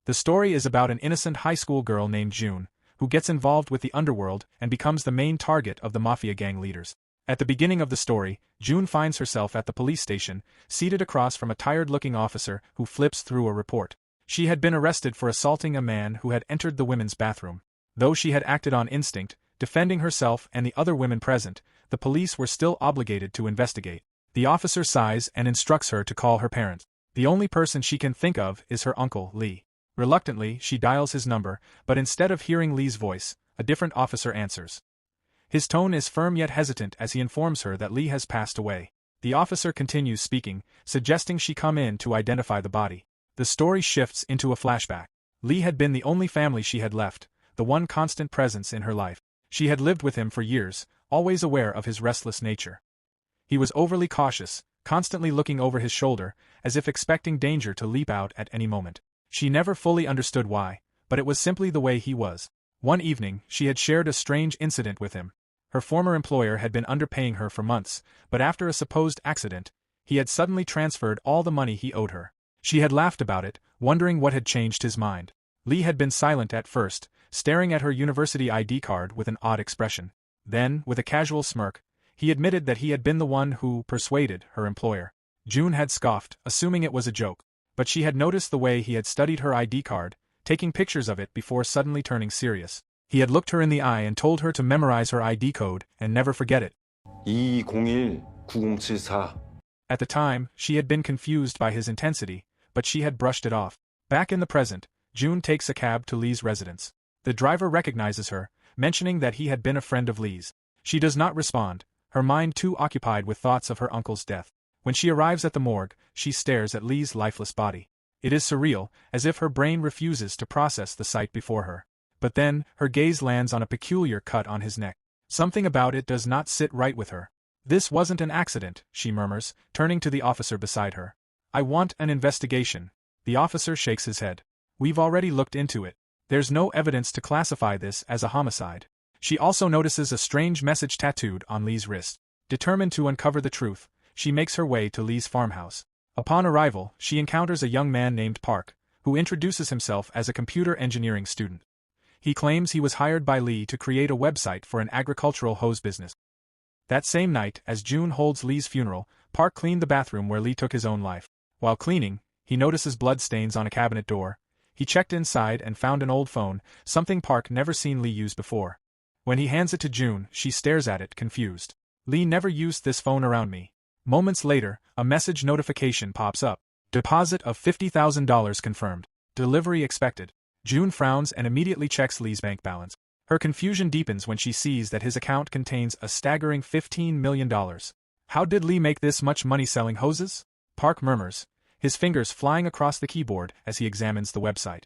The story is about an innocent high school girl named June, who gets involved with the underworld and becomes the main target of the mafia gang leaders. At the beginning of the story, June finds herself at the police station, seated across from a tired-looking officer who flips through a report. She had been arrested for assaulting a man who had entered the women's bathroom. Though she had acted on instinct, defending herself and the other women present, the police were still obligated to investigate. The officer sighs and instructs her to call her parents. The only person she can think of is her uncle, Lee. Reluctantly, she dials his number, but instead of hearing Lee's voice, a different officer answers. His tone is firm yet hesitant as he informs her that Lee has passed away. The officer continues speaking, suggesting she come in to identify the body. The story shifts into a flashback. Lee had been the only family she had left, the one constant presence in her life. She had lived with him for years, always aware of his restless nature. He was overly cautious, constantly looking over his shoulder, as if expecting danger to leap out at any moment. She never fully understood why, but it was simply the way he was. One evening, she had shared a strange incident with him. Her former employer had been underpaying her for months, but after a supposed accident, he had suddenly transferred all the money he owed her. She had laughed about it, wondering what had changed his mind. Lee had been silent at first, staring at her university ID card with an odd expression. Then, with a casual smirk, he admitted that he had been the one who persuaded her employer. June had scoffed, assuming it was a joke, but she had noticed the way he had studied her ID card, taking pictures of it before suddenly turning serious. He had looked her in the eye and told her to memorize her ID code and never forget it. 2201-9074. At the time, she had been confused by his intensity, but she had brushed it off. Back in the present, June takes a cab to Lee's residence. The driver recognizes her, mentioning that he had been a friend of Lee's. She does not respond, her mind too occupied with thoughts of her uncle's death. When she arrives at the morgue, she stares at Lee's lifeless body. It is surreal, as if her brain refuses to process the sight before her. But then, her gaze lands on a peculiar cut on his neck. Something about it does not sit right with her. "This wasn't an accident," she murmurs, turning to the officer beside her. "I want an investigation." The officer shakes his head. "We've already looked into it. There's no evidence to classify this as a homicide." She also notices a strange message tattooed on Lee's wrist. Determined to uncover the truth, she makes her way to Lee's farmhouse. Upon arrival, she encounters a young man named Park, who introduces himself as a computer engineering student. He claims he was hired by Lee to create a website for an agricultural hose business. That same night, as June holds Lee's funeral, Park cleaned the bathroom where Lee took his own life. While cleaning, he notices blood stains on a cabinet door. He checked inside and found an old phone, something Park never seen Lee use before. When he hands it to June, she stares at it, confused. "Lee never used this phone around me." Moments later, a message notification pops up. "Deposit of $50,000 confirmed. Delivery expected." June frowns and immediately checks Lee's bank balance. Her confusion deepens when she sees that his account contains a staggering $15 million. How did Lee make this much money selling hoses? Park murmurs, his fingers flying across the keyboard as he examines the website.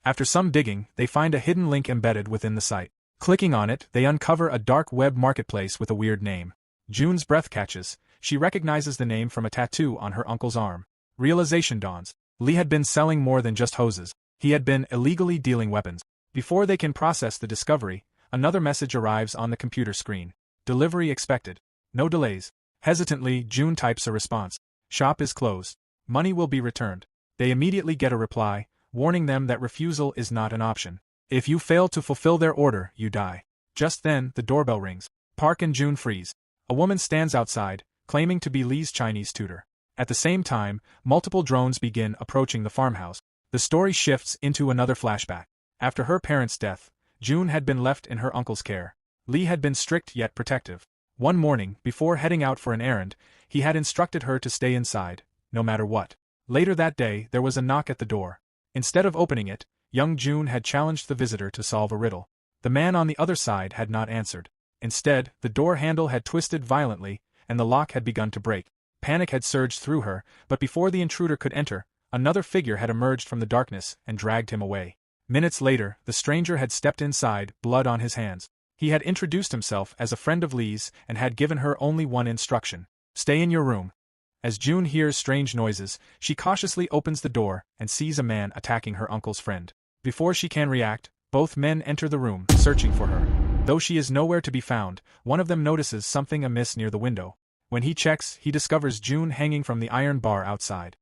After some digging, they find a hidden link embedded within the site. Clicking on it, they uncover a dark web marketplace with a weird name. June's breath catches. She recognizes the name from a tattoo on her uncle's arm. Realization dawns. Lee had been selling more than just hoses. He had been illegally dealing weapons. Before they can process the discovery, another message arrives on the computer screen. "Delivery expected. No delays." Hesitantly, June types a response. "Shop is closed. Money will be returned." They immediately get a reply, warning them that refusal is not an option. "If you fail to fulfill their order, you die." Just then, the doorbell rings. Park and June freeze. A woman stands outside, claiming to be Lee's Chinese tutor. At the same time, multiple drones begin approaching the farmhouse. The story shifts into another flashback. After her parents' death, June had been left in her uncle's care. Lee had been strict yet protective. One morning, before heading out for an errand, he had instructed her to stay inside, no matter what. Later that day, there was a knock at the door. Instead of opening it, young June had challenged the visitor to solve a riddle. The man on the other side had not answered. Instead, the door handle had twisted violently, and the lock had begun to break. Panic had surged through her, but before the intruder could enter, another figure had emerged from the darkness and dragged him away. Minutes later, the stranger had stepped inside, blood on his hands. He had introduced himself as a friend of Lee's and had given her only one instruction: "Stay in your room." As June hears strange noises, she cautiously opens the door and sees a man attacking her uncle's friend. Before she can react, both men enter the room, searching for her. Though she is nowhere to be found, one of them notices something amiss near the window. When he checks, he discovers June hanging from the iron bar outside.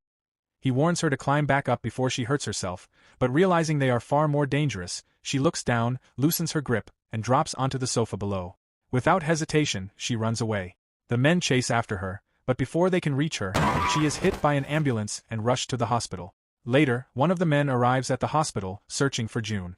He warns her to climb back up before she hurts herself, but realizing they are far more dangerous, she looks down, loosens her grip, and drops onto the sofa below. Without hesitation, she runs away. The men chase after her, but before they can reach her, she is hit by an ambulance and rushed to the hospital. Later, one of the men arrives at the hospital, searching for June.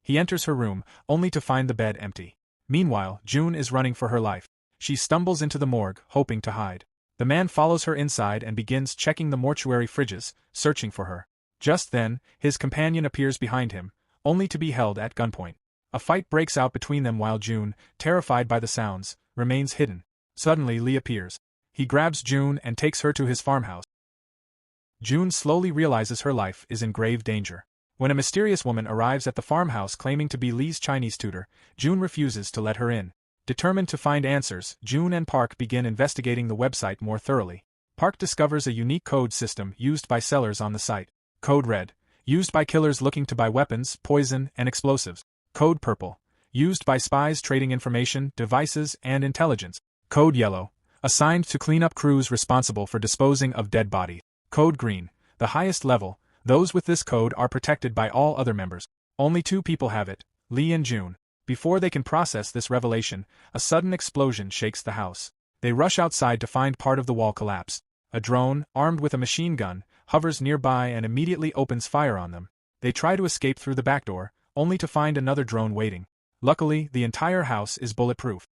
He enters her room, only to find the bed empty. Meanwhile, June is running for her life. She stumbles into the morgue, hoping to hide. The man follows her inside and begins checking the mortuary fridges, searching for her. Just then, his companion appears behind him, only to be held at gunpoint. A fight breaks out between them while June, terrified by the sounds, remains hidden. Suddenly Lee appears. He grabs June and takes her to his farmhouse. June slowly realizes her life is in grave danger. When a mysterious woman arrives at the farmhouse claiming to be Lee's Chinese tutor, June refuses to let her in. Determined to find answers, June and Park begin investigating the website more thoroughly. Park discovers a unique code system used by sellers on the site. Code Red, used by killers looking to buy weapons, poison, and explosives. Code Purple, used by spies trading information, devices, and intelligence. Code Yellow, assigned to clean up crews responsible for disposing of dead bodies. Code Green, the highest level. Those with this code are protected by all other members. Only 2 people have it, Lee and June. Before they can process this revelation, a sudden explosion shakes the house. They rush outside to find part of the wall collapse. A drone, armed with a machine gun, hovers nearby and immediately opens fire on them. They try to escape through the back door, only to find another drone waiting. Luckily, the entire house is bulletproof.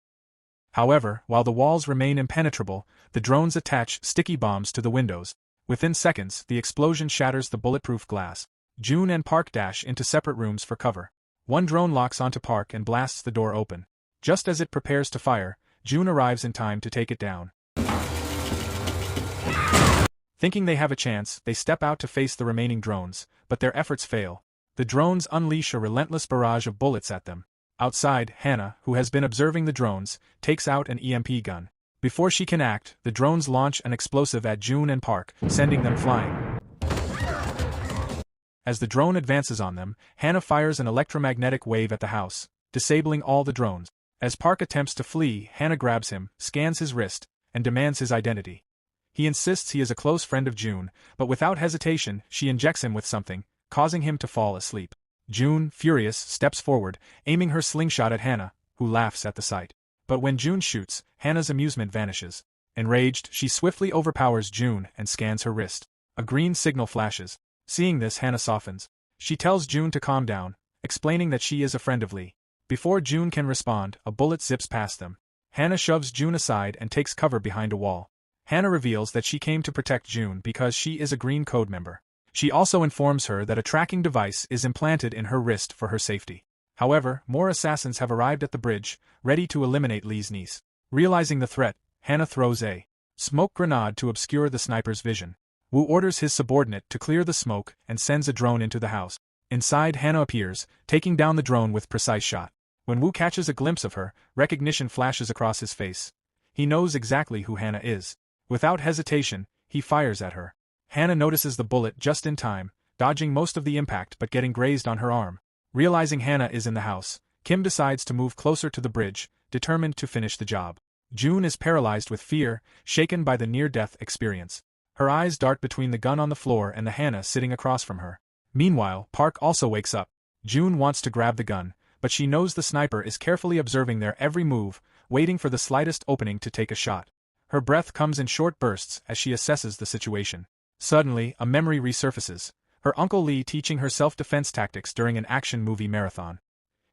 However, while the walls remain impenetrable, the drones attach sticky bombs to the windows. Within seconds, the explosion shatters the bulletproof glass. June and Park dash into separate rooms for cover. One drone locks onto Park and blasts the door open. Just as it prepares to fire, June arrives in time to take it down. Thinking they have a chance, they step out to face the remaining drones, but their efforts fail. The drones unleash a relentless barrage of bullets at them. Outside, Hannah, who has been observing the drones, takes out an EMP gun. Before she can act, the drones launch an explosive at June and Park, sending them flying. As the drone advances on them, Hannah fires an electromagnetic wave at the house, disabling all the drones. As Park attempts to flee, Hannah grabs him, scans his wrist, and demands his identity. He insists he is a close friend of June, but without hesitation, she injects him with something, causing him to fall asleep. June, furious, steps forward, aiming her slingshot at Hannah, who laughs at the sight. But when June shoots, Hannah's amusement vanishes. Enraged, she swiftly overpowers June and scans her wrist. A green signal flashes. Seeing this, Hannah softens. She tells June to calm down, explaining that she is a friend of Lee. Before June can respond, a bullet zips past them. Hannah shoves June aside and takes cover behind a wall. Hannah reveals that she came to protect June because she is a Green Code member. She also informs her that a tracking device is implanted in her wrist for her safety. However, more assassins have arrived at the bridge, ready to eliminate Lee's niece. Realizing the threat, Hannah throws a smoke grenade to obscure the sniper's vision. Wu orders his subordinate to clear the smoke and sends a drone into the house. Inside, Hannah appears, taking down the drone with precise shot. When Wu catches a glimpse of her, recognition flashes across his face. He knows exactly who Hannah is. Without hesitation, he fires at her. Hannah notices the bullet just in time, dodging most of the impact but getting grazed on her arm. Realizing Hannah is in the house, Kim decides to move closer to the bridge, determined to finish the job. June is paralyzed with fear, shaken by the near-death experience. Her eyes dart between the gun on the floor and the Hannah sitting across from her. Meanwhile, Park also wakes up. June wants to grab the gun, but she knows the sniper is carefully observing their every move, waiting for the slightest opening to take a shot. Her breath comes in short bursts as she assesses the situation. Suddenly, a memory resurfaces. Her Uncle Lee teaching her self-defense tactics during an action movie marathon.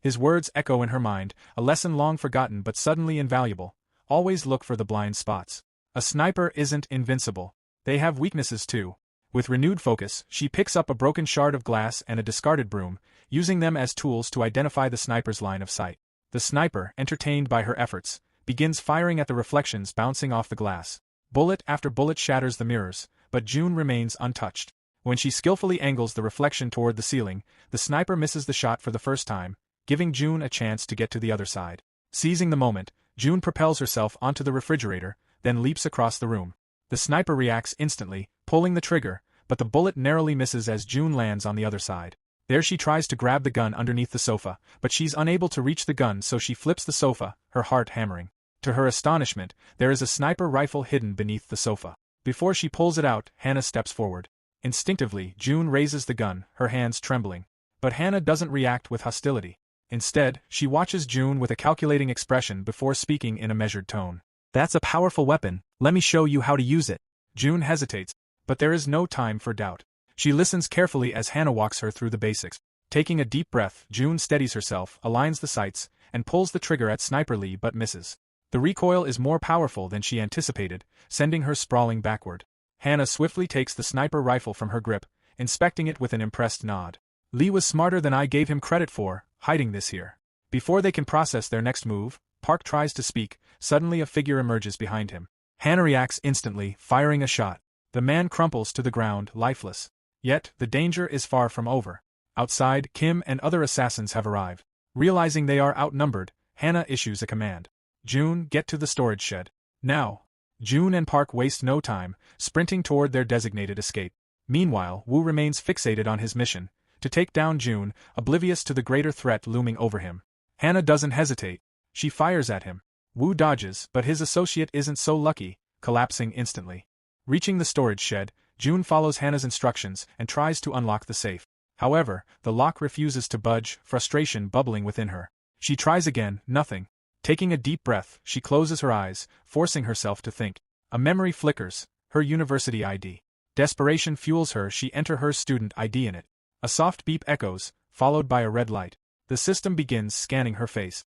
His words echo in her mind, a lesson long forgotten but suddenly invaluable. Always look for the blind spots. A sniper isn't invincible. They have weaknesses too. With renewed focus, she picks up a broken shard of glass and a discarded broom, using them as tools to identify the sniper's line of sight. The sniper, entertained by her efforts, begins firing at the reflections bouncing off the glass. Bullet after bullet shatters the mirrors, but June remains untouched. When she skillfully angles the reflection toward the ceiling, the sniper misses the shot for the first time, giving June a chance to get to the other side. Seizing the moment, June propels herself onto the refrigerator, then leaps across the room. The sniper reacts instantly, pulling the trigger, but the bullet narrowly misses as June lands on the other side. There she tries to grab the gun underneath the sofa, but she's unable to reach the gun, so she flips the sofa, her heart hammering. To her astonishment, there is a sniper rifle hidden beneath the sofa. Before she pulls it out, Hannah steps forward. Instinctively, June raises the gun, her hands trembling. But Hannah doesn't react with hostility. Instead, she watches June with a calculating expression before speaking in a measured tone. "That's a powerful weapon, let me show you how to use it." June hesitates, but there is no time for doubt. She listens carefully as Hannah walks her through the basics. Taking a deep breath, June steadies herself, aligns the sights, and pulls the trigger at Sniper Lee but misses. The recoil is more powerful than she anticipated, sending her sprawling backward. Hannah swiftly takes the sniper rifle from her grip, inspecting it with an impressed nod. "Lee was smarter than I gave him credit for, hiding this here." Before they can process their next move, Park tries to speak. Suddenly a figure emerges behind him. Hannah reacts instantly, firing a shot. The man crumples to the ground, lifeless. Yet, the danger is far from over. Outside, Kim and other assassins have arrived. Realizing they are outnumbered, Hannah issues a command. "June, get to the storage shed. Now." June and Park waste no time, sprinting toward their designated escape. Meanwhile, Wu remains fixated on his mission, to take down June, oblivious to the greater threat looming over him. Hannah doesn't hesitate. She fires at him. Wu dodges, but his associate isn't so lucky, collapsing instantly. Reaching the storage shed, June follows Hannah's instructions and tries to unlock the safe. However, the lock refuses to budge, frustration bubbling within her. She tries again, nothing. Taking a deep breath, she closes her eyes, forcing herself to think. A memory flickers, her university ID. Desperation fuels her. She enters her student ID in it. A soft beep echoes, followed by a red light. The system begins scanning her face.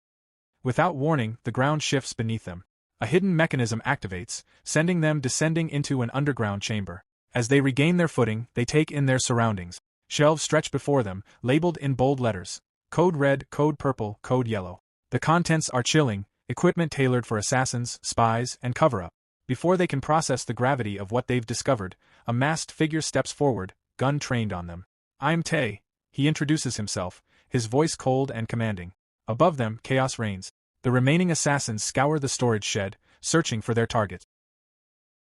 Without warning, the ground shifts beneath them. A hidden mechanism activates, sending them descending into an underground chamber. As they regain their footing, they take in their surroundings. Shelves stretch before them, labeled in bold letters. Code red, code purple, code yellow. The contents are chilling, equipment tailored for assassins, spies, and cover-up. Before they can process the gravity of what they've discovered, a masked figure steps forward, gun trained on them. "I'm Taye," he introduces himself, his voice cold and commanding. Above them, chaos reigns. The remaining assassins scour the storage shed, searching for their targets.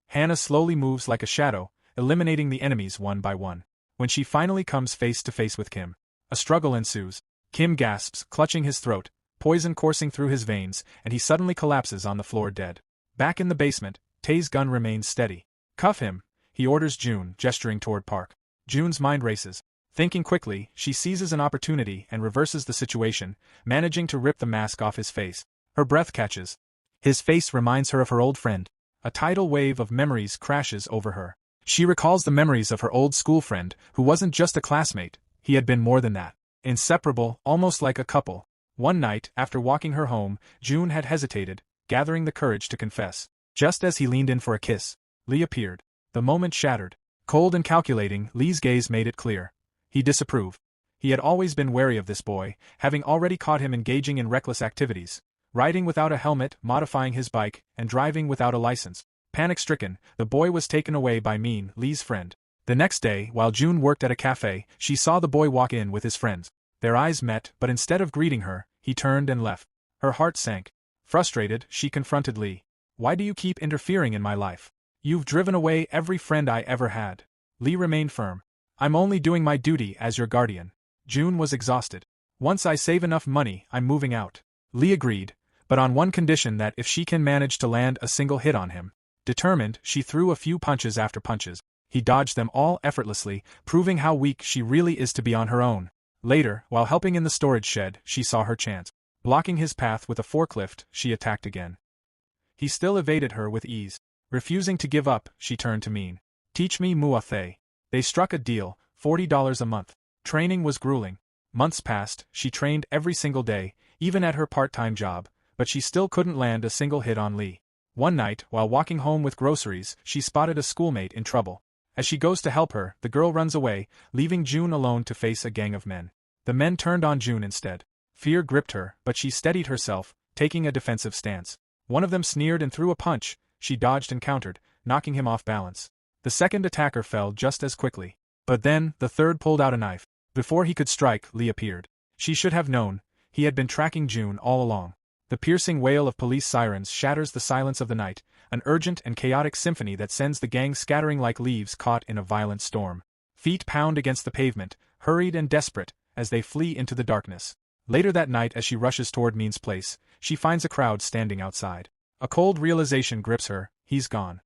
Hannah slowly moves like a shadow, eliminating the enemies one by one. When she finally comes face to face with Kim, a struggle ensues. Kim gasps, clutching his throat, poison coursing through his veins, and he suddenly collapses on the floor dead. Back in the basement, Taye's gun remains steady. "Cuff him," he orders June, gesturing toward Park. June's mind races. Thinking quickly, she seizes an opportunity and reverses the situation, managing to rip the mask off his face. Her breath catches. His face reminds her of her old friend. A tidal wave of memories crashes over her. She recalls the memories of her old school friend, who wasn't just a classmate, he had been more than that. Inseparable, almost like a couple. One night, after walking her home, June had hesitated, gathering the courage to confess. Just as he leaned in for a kiss, Lee appeared. The moment shattered. Cold and calculating, Lee's gaze made it clear. He disapproved. He had always been wary of this boy, having already caught him engaging in reckless activities. Riding without a helmet, modifying his bike, and driving without a license. Panic-stricken, the boy was taken away by Mean, Lee's friend. The next day, while June worked at a cafe, she saw the boy walk in with his friends. Their eyes met, but instead of greeting her, he turned and left. Her heart sank. Frustrated, she confronted Lee. "Why do you keep interfering in my life? You've driven away every friend I ever had." Lee remained firm. "I'm only doing my duty as your guardian." June was exhausted. "Once I save enough money, I'm moving out." Lee agreed, but on one condition: that if she can manage to land a single hit on him. Determined, she threw a few punches after punches. He dodged them all effortlessly, proving how weak she really is to be on her own. Later, while helping in the storage shed, she saw her chance. Blocking his path with a forklift, she attacked again. He still evaded her with ease. Refusing to give up, she turned to Mean. "Teach me Muay Thai." They struck a deal, $40 a month. Training was grueling. Months passed, she trained every single day, even at her part-time job, but she still couldn't land a single hit on Lee. One night, while walking home with groceries, she spotted a schoolmate in trouble. As she goes to help her, the girl runs away, leaving June alone to face a gang of men. The men turned on June instead. Fear gripped her, but she steadied herself, taking a defensive stance. One of them sneered and threw a punch. She dodged and countered, knocking him off balance. The second attacker fell just as quickly. But then, the third pulled out a knife. Before he could strike, Lee appeared. She should have known. He had been tracking June all along. The piercing wail of police sirens shatters the silence of the night, an urgent and chaotic symphony that sends the gang scattering like leaves caught in a violent storm. Feet pound against the pavement, hurried and desperate, as they flee into the darkness. Later that night, as she rushes toward Mean's place, she finds a crowd standing outside. A cold realization grips her: he's gone.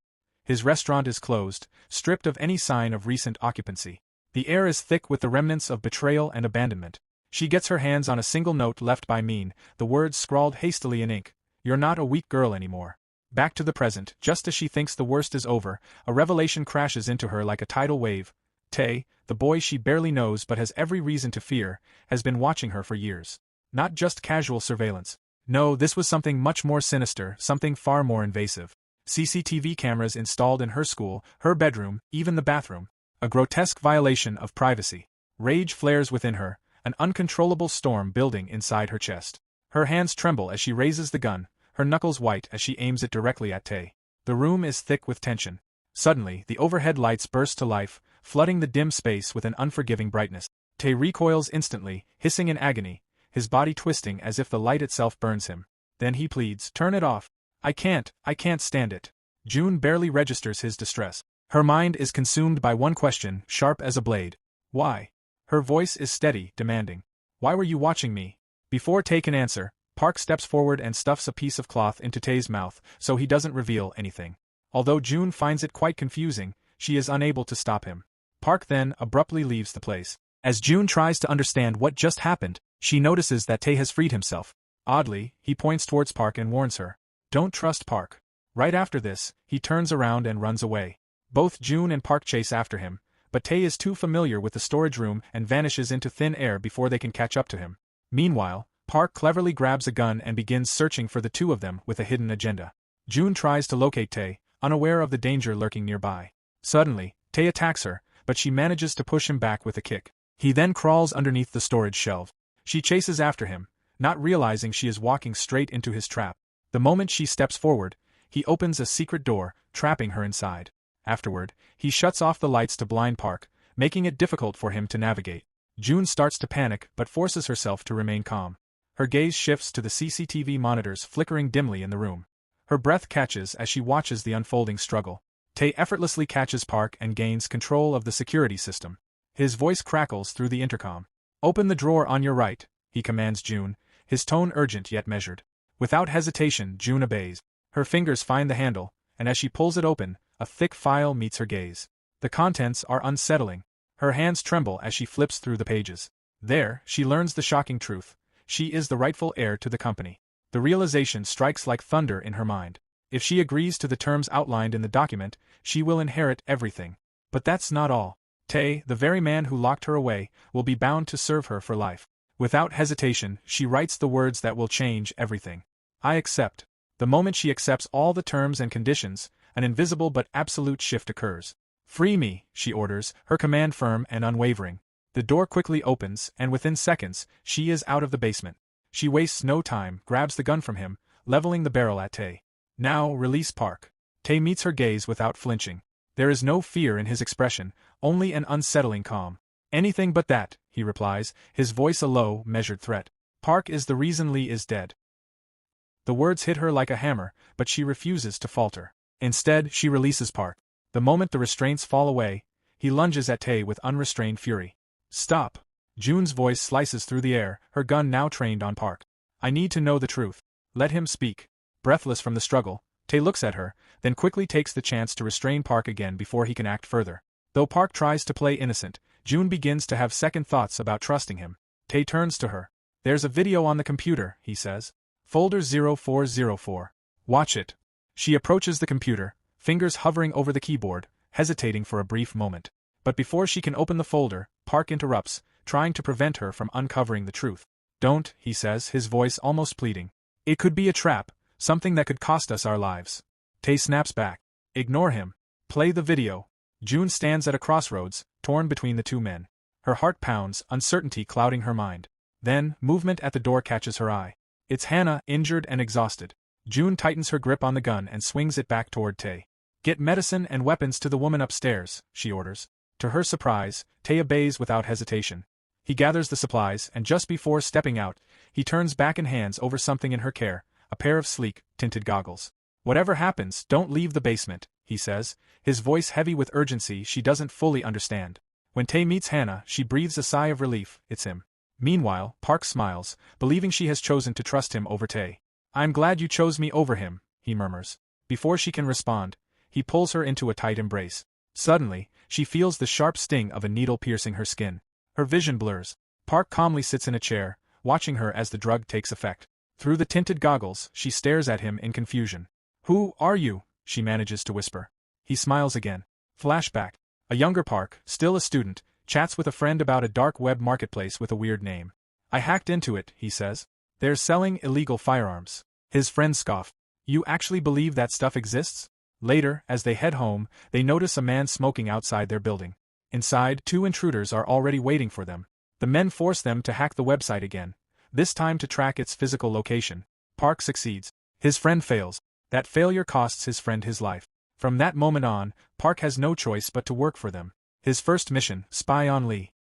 His restaurant is closed, stripped of any sign of recent occupancy. The air is thick with the remnants of betrayal and abandonment. She gets her hands on a single note left by Mean, the words scrawled hastily in ink. "You're not a weak girl anymore." Back to the present, just as she thinks the worst is over, a revelation crashes into her like a tidal wave. Taye, the boy she barely knows but has every reason to fear, has been watching her for years. Not just casual surveillance. No, this was something much more sinister, something far more invasive. CCTV cameras installed in her school, her bedroom, even the bathroom. A grotesque violation of privacy. Rage flares within her, an uncontrollable storm building inside her chest. Her hands tremble as she raises the gun, her knuckles white as she aims it directly at Taye. The room is thick with tension. Suddenly, the overhead lights burst to life, flooding the dim space with an unforgiving brightness. Taye recoils instantly, hissing in agony, his body twisting as if the light itself burns him. Then he pleads, "Turn it off. I can't stand it." June barely registers his distress. Her mind is consumed by one question, sharp as a blade. Why? Her voice is steady, demanding. "Why were you watching me?" Before Taye can answer, Park steps forward and stuffs a piece of cloth into Taye's mouth, so he doesn't reveal anything. Although June finds it quite confusing, she is unable to stop him. Park then abruptly leaves the place. As June tries to understand what just happened, she notices that Taye has freed himself. Oddly, he points towards Park and warns her. Don't trust Park. Right after this, he turns around and runs away. Both June and Park chase after him, but Taye is too familiar with the storage room and vanishes into thin air before they can catch up to him. Meanwhile, Park cleverly grabs a gun and begins searching for the two of them with a hidden agenda. June tries to locate Taye, unaware of the danger lurking nearby. Suddenly, Taye attacks her, but she manages to push him back with a kick. He then crawls underneath the storage shelf. She chases after him, not realizing she is walking straight into his trap. The moment she steps forward, he opens a secret door, trapping her inside. Afterward, he shuts off the lights to blind Park, making it difficult for him to navigate. June starts to panic but forces herself to remain calm. Her gaze shifts to the CCTV monitors flickering dimly in the room. Her breath catches as she watches the unfolding struggle. Taye effortlessly catches Park and gains control of the security system. His voice crackles through the intercom. "Open the drawer on your right," he commands June, his tone urgent yet measured. Without hesitation, June obeys. Her fingers find the handle, and as she pulls it open, a thick file meets her gaze. The contents are unsettling. Her hands tremble as she flips through the pages. There, she learns the shocking truth. She is the rightful heir to the company. The realization strikes like thunder in her mind. If she agrees to the terms outlined in the document, she will inherit everything. But that's not all. Taye, the very man who locked her away, will be bound to serve her for life. Without hesitation, she writes the words that will change everything. "I accept." The moment she accepts all the terms and conditions, an invisible but absolute shift occurs. "Free me," she orders, her command firm and unwavering. The door quickly opens, and within seconds, she is out of the basement. She wastes no time, grabs the gun from him, leveling the barrel at Taye. "Now, release Park." Taye meets her gaze without flinching. There is no fear in his expression, only an unsettling calm. "Anything but that," he replies, his voice a low, measured threat. "Park is the reason Lee is dead." The words hit her like a hammer, but she refuses to falter. Instead, she releases Park. The moment the restraints fall away, he lunges at Taye with unrestrained fury. "Stop." June's voice slices through the air, her gun now trained on Park. "I need to know the truth. Let him speak." Breathless from the struggle, Taye looks at her, then quickly takes the chance to restrain Park again before he can act further. Though Park tries to play innocent, June begins to have second thoughts about trusting him. Taye turns to her. "There's a video on the computer," he says. "Folder 0404. Watch it." She approaches the computer, fingers hovering over the keyboard, hesitating for a brief moment. But before she can open the folder, Park interrupts, trying to prevent her from uncovering the truth. "Don't," he says, his voice almost pleading. "It could be a trap, something that could cost us our lives." Taye snaps back. "Ignore him. Play the video." June stands at a crossroads, torn between the two men. Her heart pounds, uncertainty clouding her mind. Then, movement at the door catches her eye. It's Hannah, injured and exhausted. June tightens her grip on the gun and swings it back toward Taye. "Get medicine and weapons to the woman upstairs," she orders. To her surprise, Taye obeys without hesitation. He gathers the supplies, and just before stepping out, he turns back and hands over something in her care, a pair of sleek, tinted goggles. "Whatever happens, don't leave the basement," he says, his voice heavy with urgency she doesn't fully understand. When Taye meets Hannah, she breathes a sigh of relief. It's him. Meanwhile, Park smiles, believing she has chosen to trust him over Taye. "I'm glad you chose me over him," he murmurs. Before she can respond, he pulls her into a tight embrace. Suddenly, she feels the sharp sting of a needle piercing her skin. Her vision blurs. Park calmly sits in a chair, watching her as the drug takes effect. Through the tinted goggles, she stares at him in confusion. "Who are you?" she manages to whisper. He smiles again. Flashback. A younger Park, still a student, chats with a friend about a dark web marketplace with a weird name. "I hacked into it," he says. "They're selling illegal firearms." His friends scoff. "You actually believe that stuff exists?" Later, as they head home, they notice a man smoking outside their building. Inside, 2 intruders are already waiting for them. The men force them to hack the website again, this time to track its physical location. Park succeeds. His friend fails. That failure costs his friend his life. From that moment on, Park has no choice but to work for them. His first mission, spy on Lee.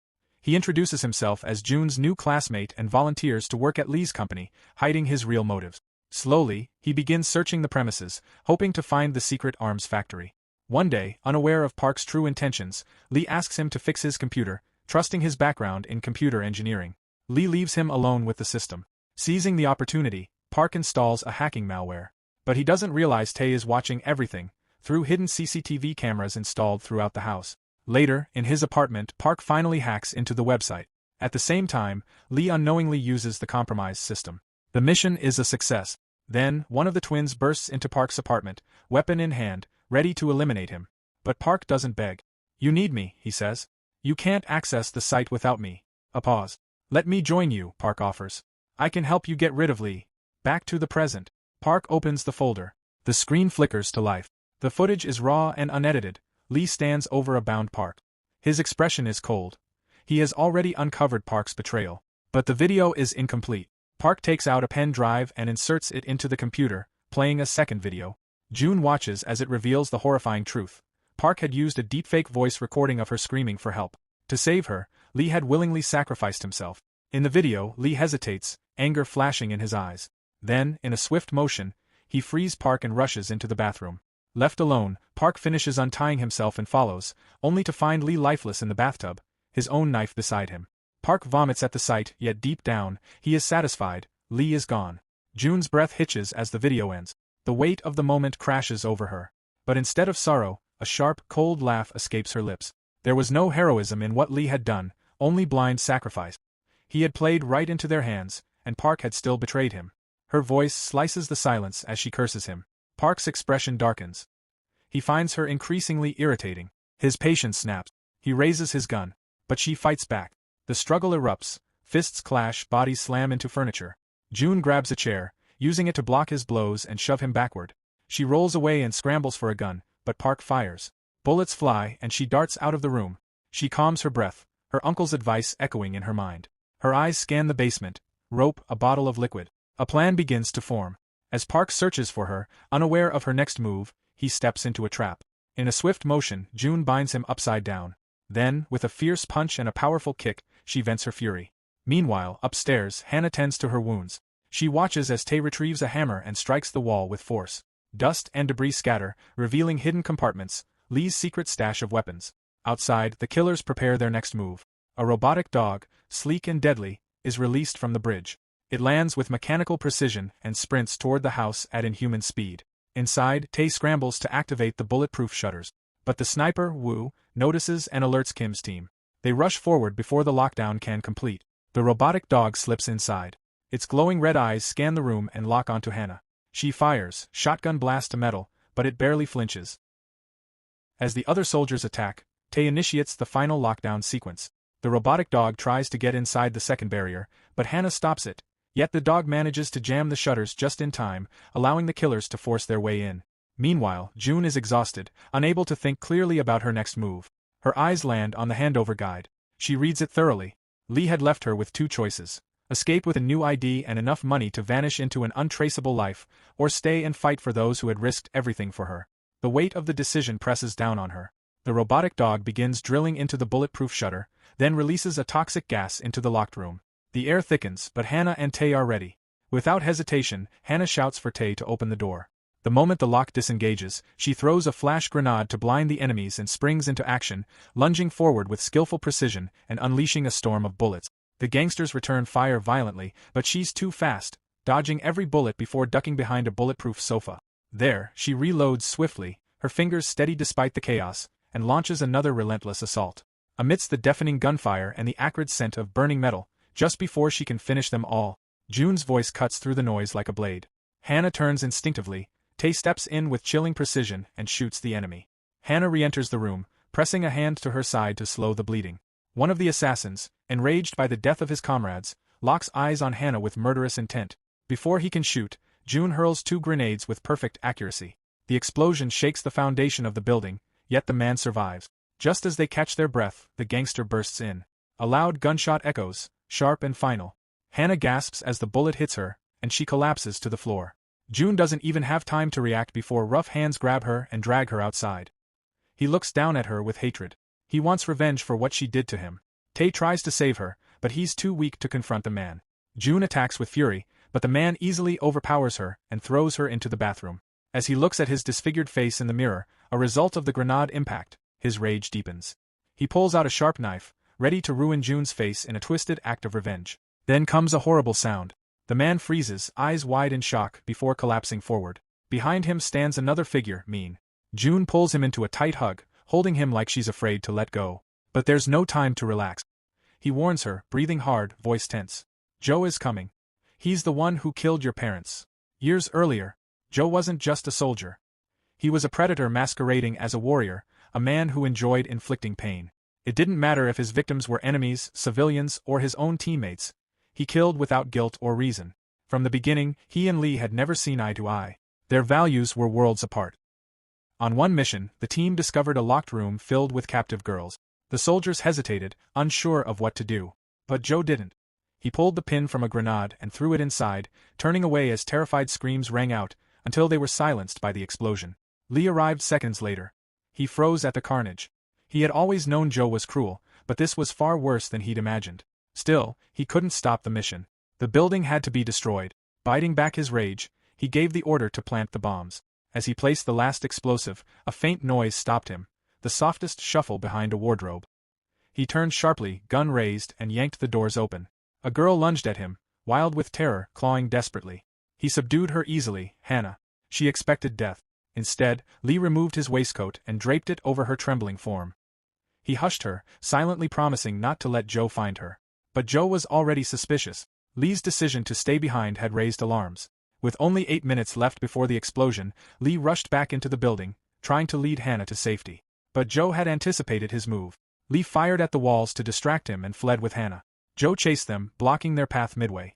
He introduces himself as June's new classmate and volunteers to work at Lee's company, hiding his real motives. Slowly, he begins searching the premises, hoping to find the secret arms factory. One day, unaware of Park's true intentions, Lee asks him to fix his computer, trusting his background in computer engineering. Lee leaves him alone with the system. Seizing the opportunity, Park installs a hacking malware. But he doesn't realize Taye is watching everything, through hidden CCTV cameras installed throughout the house. Later, in his apartment, Park finally hacks into the website. At the same time, Lee unknowingly uses the compromised system. The mission is a success. Then, one of the twins bursts into Park's apartment, weapon in hand, ready to eliminate him. But Park doesn't beg. "You need me," he says. "You can't access the site without me." A pause. "Let me join you," Park offers. "I can help you get rid of Lee." Back to the present. Park opens the folder. The screen flickers to life. The footage is raw and unedited. Lee stands over a bound Park. His expression is cold. He has already uncovered Park's betrayal. But the video is incomplete. Park takes out a pen drive and inserts it into the computer, playing a second video. June watches as it reveals the horrifying truth. Park had used a deepfake voice recording of her screaming for help. To save her, Lee had willingly sacrificed himself. In the video, Lee hesitates, anger flashing in his eyes. Then, in a swift motion, he frees Park and rushes into the bathroom. Left alone, Park finishes untying himself and follows, only to find Lee lifeless in the bathtub, his own knife beside him. Park vomits at the sight, yet deep down, he is satisfied. Lee is gone. June's breath hitches as the video ends. The weight of the moment crashes over her. But instead of sorrow, a sharp, cold laugh escapes her lips. There was no heroism in what Lee had done, only blind sacrifice. He had played right into their hands, and Park had still betrayed him. Her voice slices the silence as she curses him. Park's expression darkens. He finds her increasingly irritating. His patience snaps. He raises his gun. But she fights back. The struggle erupts, fists clash, bodies slam into furniture. June grabs a chair, using it to block his blows and shove him backward. She rolls away and scrambles for a gun, but Park fires. Bullets fly and she darts out of the room. She calms her breath, her uncle's advice echoing in her mind. Her eyes scan the basement. Rope, a bottle of liquid. A plan begins to form. As Park searches for her, unaware of her next move, he steps into a trap. In a swift motion, June binds him upside down. Then, with a fierce punch and a powerful kick, she vents her fury. Meanwhile, upstairs, Hannah tends to her wounds. She watches as Taye retrieves a hammer and strikes the wall with force. Dust and debris scatter, revealing hidden compartments, Lee's secret stash of weapons. Outside, the killers prepare their next move. A robotic dog, sleek and deadly, is released from the bridge. It lands with mechanical precision and sprints toward the house at inhuman speed. Inside, Taye scrambles to activate the bulletproof shutters. But the sniper, Wu, notices and alerts Kim's team. They rush forward before the lockdown can complete. The robotic dog slips inside. Its glowing red eyes scan the room and lock onto Hannah. She fires, shotgun blast to metal, but it barely flinches. As the other soldiers attack, Taye initiates the final lockdown sequence. The robotic dog tries to get inside the second barrier, but Hannah stops it. Yet the dog manages to jam the shutters just in time, allowing the killers to force their way in. Meanwhile, June is exhausted, unable to think clearly about her next move. Her eyes land on the handover guide. She reads it thoroughly. Lee had left her with 2 choices. Escape with a new ID and enough money to vanish into an untraceable life, or stay and fight for those who had risked everything for her. The weight of the decision presses down on her. The robotic dog begins drilling into the bulletproof shutter, then releases a toxic gas into the locked room. The air thickens, but Hannah and Taye are ready. Without hesitation, Hannah shouts for Taye to open the door. The moment the lock disengages, she throws a flash grenade to blind the enemies and springs into action, lunging forward with skillful precision and unleashing a storm of bullets. The gangsters return fire violently, but she's too fast, dodging every bullet before ducking behind a bulletproof sofa. There, she reloads swiftly, her fingers steady despite the chaos, and launches another relentless assault. Amidst the deafening gunfire and the acrid scent of burning metal, just before she can finish them all, June's voice cuts through the noise like a blade. Hannah turns instinctively, Taye steps in with chilling precision and shoots the enemy. Hannah re-enters the room, pressing a hand to her side to slow the bleeding. One of the assassins, enraged by the death of his comrades, locks eyes on Hannah with murderous intent. Before he can shoot, June hurls 2 grenades with perfect accuracy. The explosion shakes the foundation of the building, yet the man survives. Just as they catch their breath, the gangster bursts in. A loud gunshot echoes, sharp and final. Hannah gasps as the bullet hits her, and she collapses to the floor. June doesn't even have time to react before rough hands grab her and drag her outside. He looks down at her with hatred. He wants revenge for what she did to him. Taye tries to save her, but he's too weak to confront the man. June attacks with fury, but the man easily overpowers her and throws her into the bathroom. As he looks at his disfigured face in the mirror, a result of the grenade impact, his rage deepens. He pulls out a sharp knife, ready to ruin June's face in a twisted act of revenge. Then comes a horrible sound. The man freezes, eyes wide in shock, before collapsing forward. Behind him stands another figure, Mean. June pulls him into a tight hug, holding him like she's afraid to let go. But there's no time to relax. He warns her, breathing hard, voice tense. Joe is coming. He's the one who killed your parents. Years earlier, Joe wasn't just a soldier. He was a predator masquerading as a warrior, a man who enjoyed inflicting pain. It didn't matter if his victims were enemies, civilians, or his own teammates. He killed without guilt or reason. From the beginning, he and Lee had never seen eye to eye. Their values were worlds apart. On one mission, the team discovered a locked room filled with captive girls. The soldiers hesitated, unsure of what to do. But Joe didn't. He pulled the pin from a grenade and threw it inside, turning away as terrified screams rang out, until they were silenced by the explosion. Lee arrived seconds later. He froze at the carnage. He had always known Joe was cruel, but this was far worse than he'd imagined. Still, he couldn't stop the mission. The building had to be destroyed. Biting back his rage, he gave the order to plant the bombs. As he placed the last explosive, a faint noise stopped him, the softest shuffle behind a wardrobe. He turned sharply, gun raised, and yanked the doors open. A girl lunged at him, wild with terror, clawing desperately. He subdued her easily, Hannah. She expected death. Instead, Lee removed his waistcoat and draped it over her trembling form. He hushed her, silently promising not to let Joe find her. But Joe was already suspicious. Lee's decision to stay behind had raised alarms. With only 8 minutes left before the explosion, Lee rushed back into the building, trying to lead Hannah to safety. But Joe had anticipated his move. Lee fired at the walls to distract him and fled with Hannah. Joe chased them, blocking their path midway.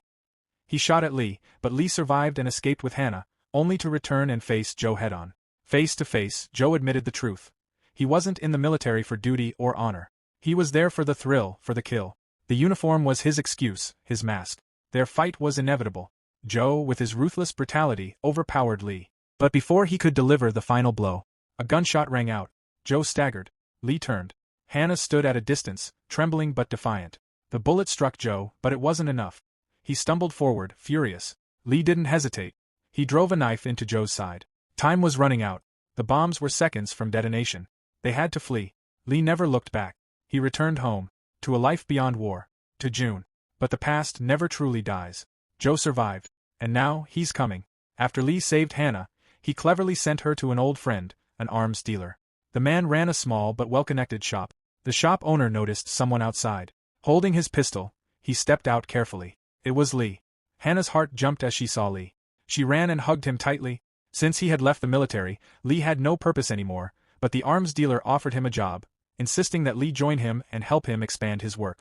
He shot at Lee, but Lee survived and escaped with Hannah, only to return and face Joe head-on. Face to face, Joe admitted the truth. He wasn't in the military for duty or honor. He was there for the thrill, for the kill. The uniform was his excuse, his mask. Their fight was inevitable. Joe, with his ruthless brutality, overpowered Lee. But before he could deliver the final blow, a gunshot rang out. Joe staggered. Lee turned. Hannah stood at a distance, trembling but defiant. The bullet struck Joe, but it wasn't enough. He stumbled forward, furious. Lee didn't hesitate. He drove a knife into Joe's side. Time was running out. The bombs were seconds from detonation. They had to flee. Lee never looked back. He returned home. To a life beyond war. To June. But the past never truly dies. Joe survived. And now, he's coming. After Lee saved Hannah, he cleverly sent her to an old friend, an arms dealer. The man ran a small but well-connected shop. The shop owner noticed someone outside. Holding his pistol, he stepped out carefully. It was Lee. Hannah's heart jumped as she saw Lee. She ran and hugged him tightly. Since he had left the military, Lee had no purpose anymore, but the arms dealer offered him a job, insisting that Lee join him and help him expand his work.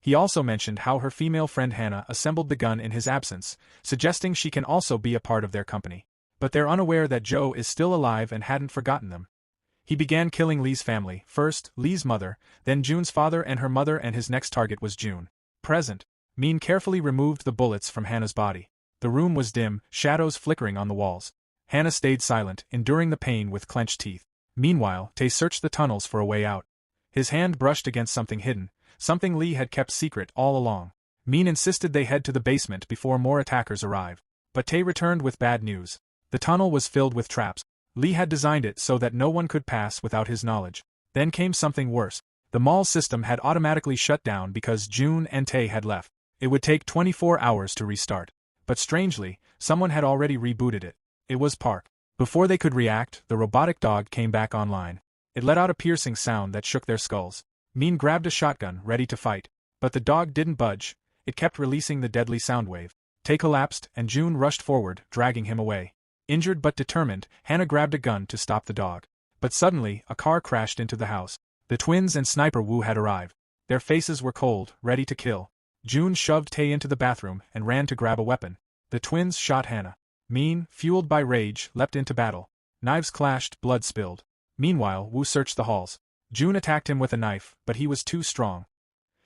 He also mentioned how her female friend Hannah assembled the gun in his absence, suggesting she can also be a part of their company. But they're unaware that Joe is still alive and hadn't forgotten them. He began killing Lee's family, first Lee's mother, then June's father and her mother, and his next target was June. Present, Mean carefully removed the bullets from Hannah's body. The room was dim, shadows flickering on the walls. Hannah stayed silent, enduring the pain with clenched teeth. Meanwhile, Taye searched the tunnels for a way out. His hand brushed against something hidden, something Lee had kept secret all along. Mean insisted they head to the basement before more attackers arrived. But Taye returned with bad news. The tunnel was filled with traps. Lee had designed it so that no one could pass without his knowledge. Then came something worse. The mall system had automatically shut down because June and Taye had left. It would take 24 hours to restart. But strangely, someone had already rebooted it. It was Park. Before they could react, the robotic dog came back online. It let out a piercing sound that shook their skulls. Min grabbed a shotgun, ready to fight. But the dog didn't budge. It kept releasing the deadly sound wave. Taye collapsed, and June rushed forward, dragging him away. Injured but determined, Hannah grabbed a gun to stop the dog. But suddenly, a car crashed into the house. The twins and Sniper Wu had arrived. Their faces were cold, ready to kill. June shoved Taye into the bathroom and ran to grab a weapon. The twins shot Hannah. Min, fueled by rage, leapt into battle. Knives clashed, blood spilled. Meanwhile, Wu searched the halls. June attacked him with a knife, but he was too strong.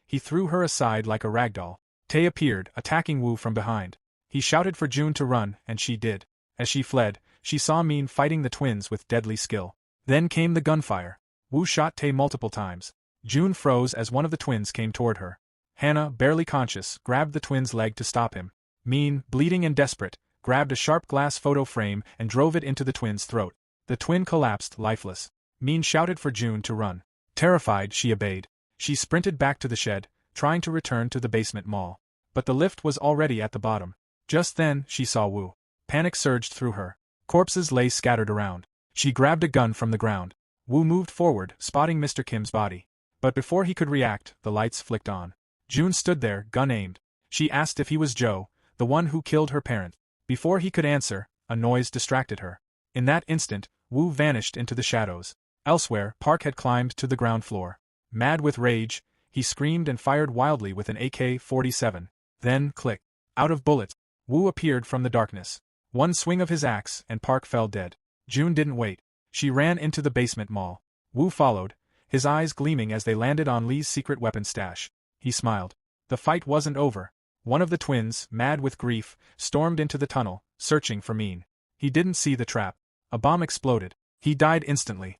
He threw her aside like a ragdoll. Taye appeared, attacking Wu from behind. He shouted for June to run, and she did. As she fled, she saw Min fighting the twins with deadly skill. Then came the gunfire. Wu shot Taye multiple times. June froze as one of the twins came toward her. Hannah, barely conscious, grabbed the twin's leg to stop him. Min, bleeding and desperate, grabbed a sharp glass photo frame and drove it into the twin's throat. The twin collapsed, lifeless. Min shouted for June to run. Terrified, she obeyed. She sprinted back to the shed, trying to return to the basement mall. But the lift was already at the bottom. Just then, she saw Wu. Panic surged through her. Corpses lay scattered around. She grabbed a gun from the ground. Wu moved forward, spotting Mr. Kim's body. But before he could react, the lights flicked on. June stood there, gun aimed. She asked if he was Joe, the one who killed her parent. Before he could answer, a noise distracted her. In that instant, Wu vanished into the shadows. Elsewhere, Park had climbed to the ground floor. Mad with rage, he screamed and fired wildly with an AK-47. Then, click. Out of bullets, Wu appeared from the darkness. One swing of his axe, and Park fell dead. June didn't wait. She ran into the basement mall. Wu followed, his eyes gleaming as they landed on Lee's secret weapon stash. He smiled. The fight wasn't over. One of the twins, mad with grief, stormed into the tunnel, searching for Min. He didn't see the trap. A bomb exploded. He died instantly.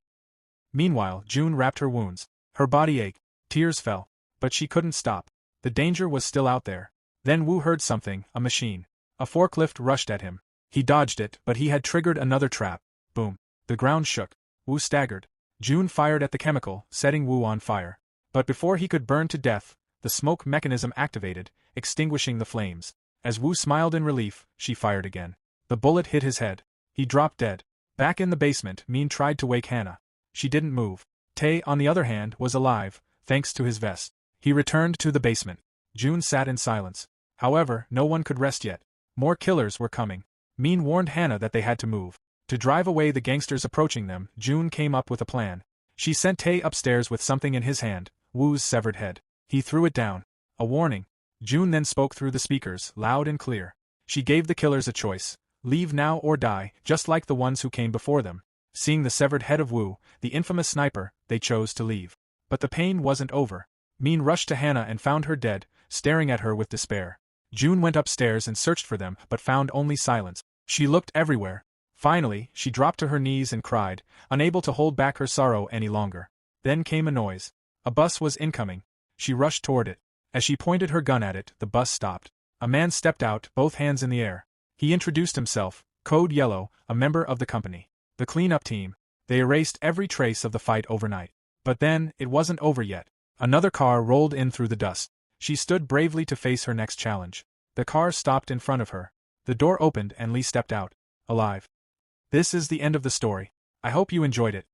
Meanwhile, June wrapped her wounds. Her body ached. Tears fell. But she couldn't stop. The danger was still out there. Then Wu heard something, a machine. A forklift rushed at him. He dodged it, but he had triggered another trap. Boom. The ground shook. Wu staggered. June fired at the chemical, setting Wu on fire. But before he could burn to death, the smoke mechanism activated, extinguishing the flames. As Wu smiled in relief, she fired again. The bullet hit his head. He dropped dead. Back in the basement, Min tried to wake Hannah. She didn't move. Taye, on the other hand, was alive, thanks to his vest. He returned to the basement. June sat in silence. However, no one could rest yet. More killers were coming. Min warned Hannah that they had to move. To drive away the gangsters approaching them, June came up with a plan. She sent Taye upstairs with something in his hand, Wu's severed head. He threw it down. A warning. June then spoke through the speakers, loud and clear. She gave the killers a choice. Leave now or die, just like the ones who came before them. Seeing the severed head of Wu, the infamous sniper, they chose to leave. But the pain wasn't over. Min rushed to Hannah and found her dead, staring at her with despair. June went upstairs and searched for them but found only silence. She looked everywhere. Finally, she dropped to her knees and cried, unable to hold back her sorrow any longer. Then came a noise. A bus was incoming. She rushed toward it. As she pointed her gun at it, the bus stopped. A man stepped out, both hands in the air. He introduced himself, Code Yellow, a member of the company. The cleanup team. They erased every trace of the fight overnight. But then, it wasn't over yet. Another car rolled in through the dust. She stood bravely to face her next challenge. The car stopped in front of her. The door opened and Lee stepped out, alive. This is the end of the story. I hope you enjoyed it.